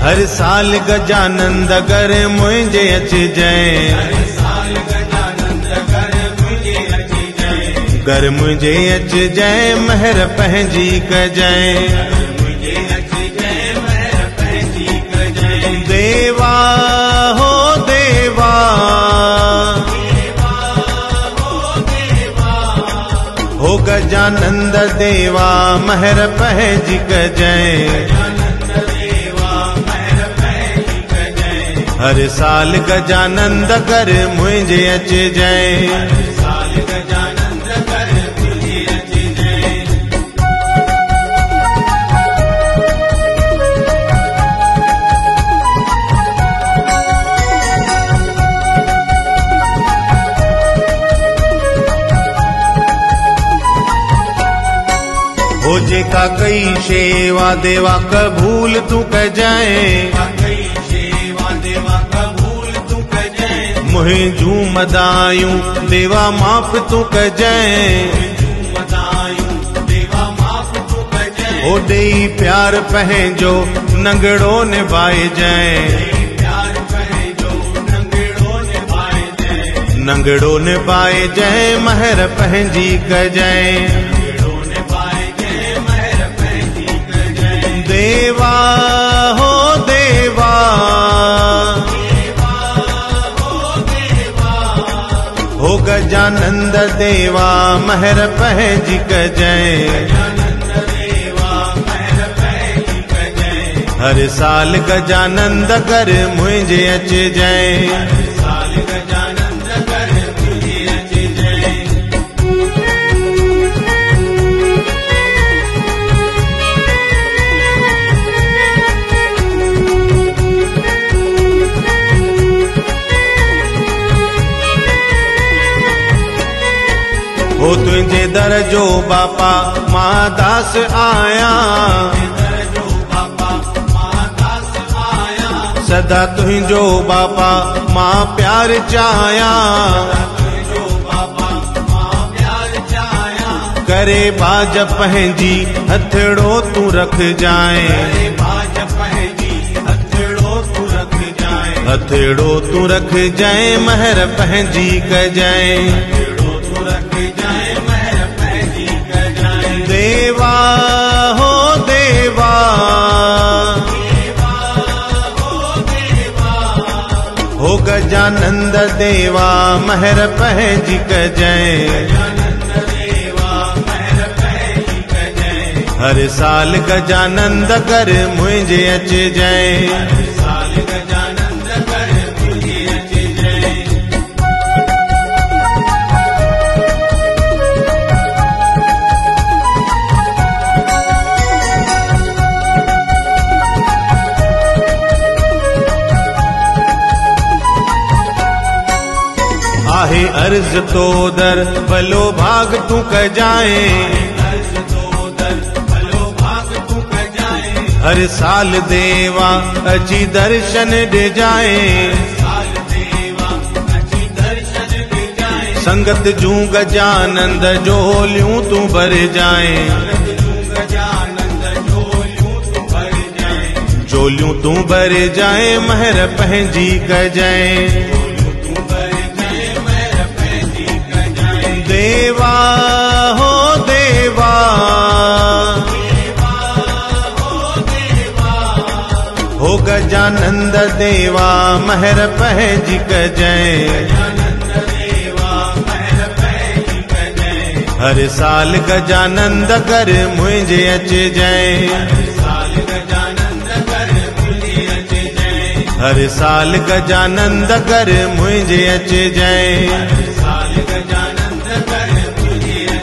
हर साल गजानंद कर मुझे अचिजय, कर मुझे अचिजय महर पंहिंजी कजय। देवा हो देवा, हो गजानंद देवा महर पंहिंजी कजय। हर साल गजानंद कर मुझे अचिजय। हो जेका कई शेवा देवा कबूल तू कजाए, मुहे जू मदायूं देवा माफ तू कजाए। हो देई प्यार पंहिंजो नंगड़ो निभाए जाए, नंगड़ो निभाए जाए महर पंहिंजी कजाए। देवा हो देवा, हो गजानंद देवा महर पंहिंजी कजय। हर साल गजानंद कर मुझे अचिजय। हो तुझे दर जो बापा मां दास आया, सदा तुझो बापा मां प्यार चाया। करे बाज पंहिंजी हथड़ो तू रख जाए, हथड़ो तू रख जाए महर पंहिंजी कजाए। देवा हो देवा, हो गजानंद देवा महर पंहिंजी कजय। हर साल गजानंद कर मुझे अचिजय। आहे अर्ज तो दर भलो भाग तू कजाए, हर साल देवा अची दर्शन दे जाए। संगत जू गजानंद जोलियूं तू भर जाए, जोलियूं तू भर जाए महर पंहिंजी कजाए। देवा हो देवा, हो गजानंद देवा महर पंहिंजी कजय। हर साल गजानंद कर मुझे अचिजय। हर साल गजानंद कर मुझे अचिजय।